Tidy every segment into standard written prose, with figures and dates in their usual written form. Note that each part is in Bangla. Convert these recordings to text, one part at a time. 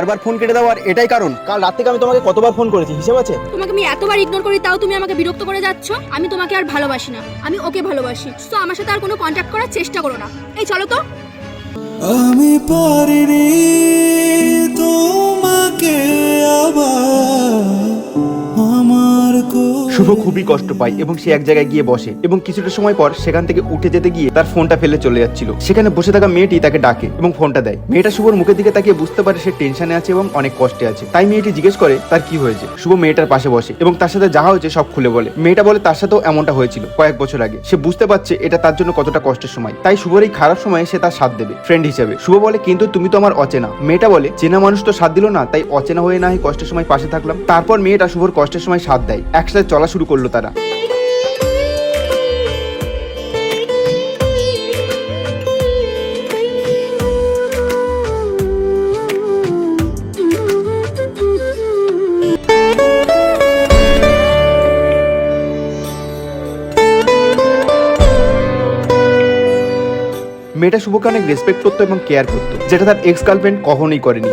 বারবার ফোন কেটে দেওয়ার এটাই কারণ। কাল রাত থেকে আমি তোমাকে কতবার ফোন করেছি হিসেব আছে? তোমাকে আমি এতবার ইগনোর করি তাও তুমি আমাকে বিরক্ত করে যাচ্ছ। আমি তোমাকে আর ভালোবাসি না, আমি ওকে ভালোবাসি। তো আমার সাথে আর কোনো কন্ট্যাক্ট করার চেষ্টা করো না। এই চলো তো। আমি পারিনি তোমাকে আবার আমার শুভ খুবই কষ্ট পায় এবং সে এক জায়গায় গিয়ে বসে এবং কিছুটা সময় পর সেখান থেকে উঠে যেতে গিয়ে তার ফোনটা ফেলে চলে যাচ্ছিল। সেখানে বসে থাকা মেয়েটি তাকে ডাকে এবং ফোনটা দেয়। মেয়েটা শুভর মুখের দিকে তাকিয়ে বুঝতে পারে সে টেনশনে আছে এবং অনেক কষ্টে আছে। তাই মেয়েটি জিজ্ঞেস করে তার কি হয়েছে। শুভ মেয়েটার পাশে বসে এবং তার সাথে যা হয়েছে সব খুলে বলে। মেয়েটা বলে তার সাথেও এমনটা হয়েছিল কয়েক বছর আগে। সে বুঝতে পারছে এটা তার জন্য কতটা কষ্টের সময়, তাই শুভর এই খারাপ সময়ে সে তার সাথ দেবে ফ্রেন্ড হিসেবে। শুভ বলে কিন্তু তুমি তো আমার অচেনা। মেয়েটা বলে চেনা মানুষ তো সাথ দিল না, তাই অচেনা হয়ে না কষ্টের সময় পাশে থাকলাম। তারপর মেয়েটা শুভর কষ্টের সময় সাথ দেয়, একসাথে চলা শুরু করলো তারা। মেয়েটা শুভকে অনেক রেসপেক্ট করতো এবং কেয়ার করতো, যেটা তার এক্স গার্লফ্রেন্ড কখনোই করেনি।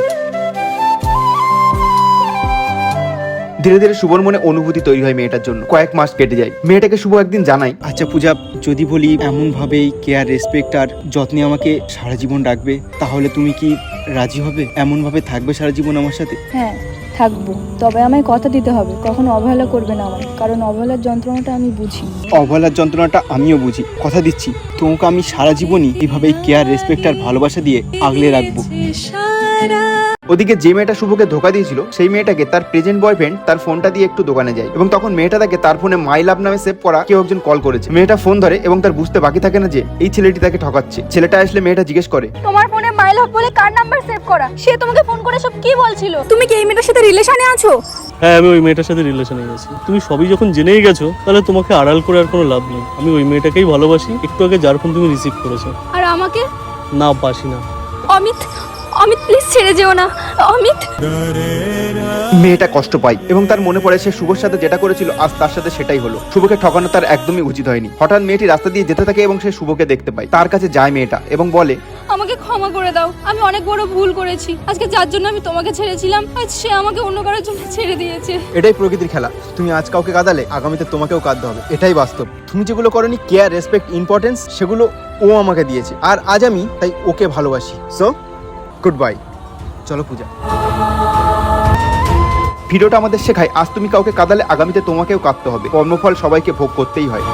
ধীরে ধীরে শুভর মনে অনুভূতি তৈরি হয় মেয়েটার জন্য। কয়েক মাস কেটে যায়। মেয়েটাকে শুভ একদিন জানায়, আচ্ছা পূজা, যদি বলি এমন ভাবেই কেয়ার, রেসপেক্ট আর যত্নে আমাকে সারা জীবন রাখবে, তাহলে তুমি কি রাজি হবে? এমন ভাবে থাকবে সারা জীবন আমার সাথে? হ্যাঁ থাকবো, তবে আমায় কথা দিতে হবে কখনো অবহেলা করবে না আমায়, কারণ অবহেলার যন্ত্রণাটা আমি বুঝি। অবহেলার যন্ত্রণাটা আমিও বুঝি। কথা দিচ্ছি তোমাকে আমি সারা জীবনই এভাবেই কেয়ার, রেসপেক্ট আর ভালোবাসা দিয়ে আগলে রাখবো। ওদিকে যে মেয়েটা শুভকে ধোকা দিয়েছিল সেই মেয়েটাকে তার প্রেজেন্ট বয়ফ্রেন্ড তার ফোনটা দিয়ে একটু দোকানে যায় এবং তখন মেয়েটা তাকে তার ফোনে মাই লাভ নামে সেভ করা কেউ একজন কল করেছে। মেয়েটা ফোন ধরে এবং তার বুঝতে বাকি থাকে না যে এই ছেলেটি তাকে ঠকাচ্ছে। ছেলেটা আসলে মেয়েটা জিজ্ঞেস করে, তোমার ফোনে মাই লাভ বলে কার নাম্বার সেভ করা? সে তোমাকে ফোন করে সব কি বলছিল? তুমি কি এই মেয়েটার সাথে রিলেশনে আছো? হ্যাঁ, আমি ওই মেয়েটার সাথে রিলেশনে গেছি। তুমি সবই যখন জেনেই গেছো তাহলে তোমাকে আড়াল করে আর কোনো লাভ নেই। আমি ওই মেয়েটাকেই ভালোবাসি, একটু আগে যার ফোন তুমি রিসিভ করেছো। আর আমাকে? না, বাসি না। অমিত, অমিত প্লিজ ছেড়ে যেও না অমিত। মেয়েটা কষ্ট পায় এবং তার মনে পড়ে সে শুভর সাথে যেটা করেছিল আজ তার সাথে সেটাই হলো। শুভকে ঠকানো তার একদমই উচিত হয়নি। হঠাৎ মেয়েটি রাস্তা দিয়ে যেতে থাকে এবং সে শুভকে দেখতে পায়। তার কাছে যায় মেয়েটা এবং বলে, আমাকে ক্ষমা করে দাও, আমি অনেক বড় ভুল করেছি। আজকে যার জন্য আমি তোমাকে ছেড়েছিলাম, আজ সে আমাকে অন্য কারোর জন্য ছেড়ে দিয়েছে। এটাই প্রকৃতির খেলা। তুমি আজ কাউকে কাঁদালে আগামীতে তোমাকেও কাঁদতে হবে, এটাই বাস্তব। তুমি যেগুলো করনি, কেয়ার, রেসপেক্ট, ইম্পর্টেন্স, সেগুলো ও আমাকে দিয়েছে আর আজ আমি তাই ওকে ভালোবাসি। So good bye. চলো পূজা। ভিডিওটা আমাদের শেখায় আজ তুমি কাউকে কাঁদালে আগামীতে তোমাকেও কাঁদতে হবে। কর্মফল সবাইকে ভোগ করতেই হয়।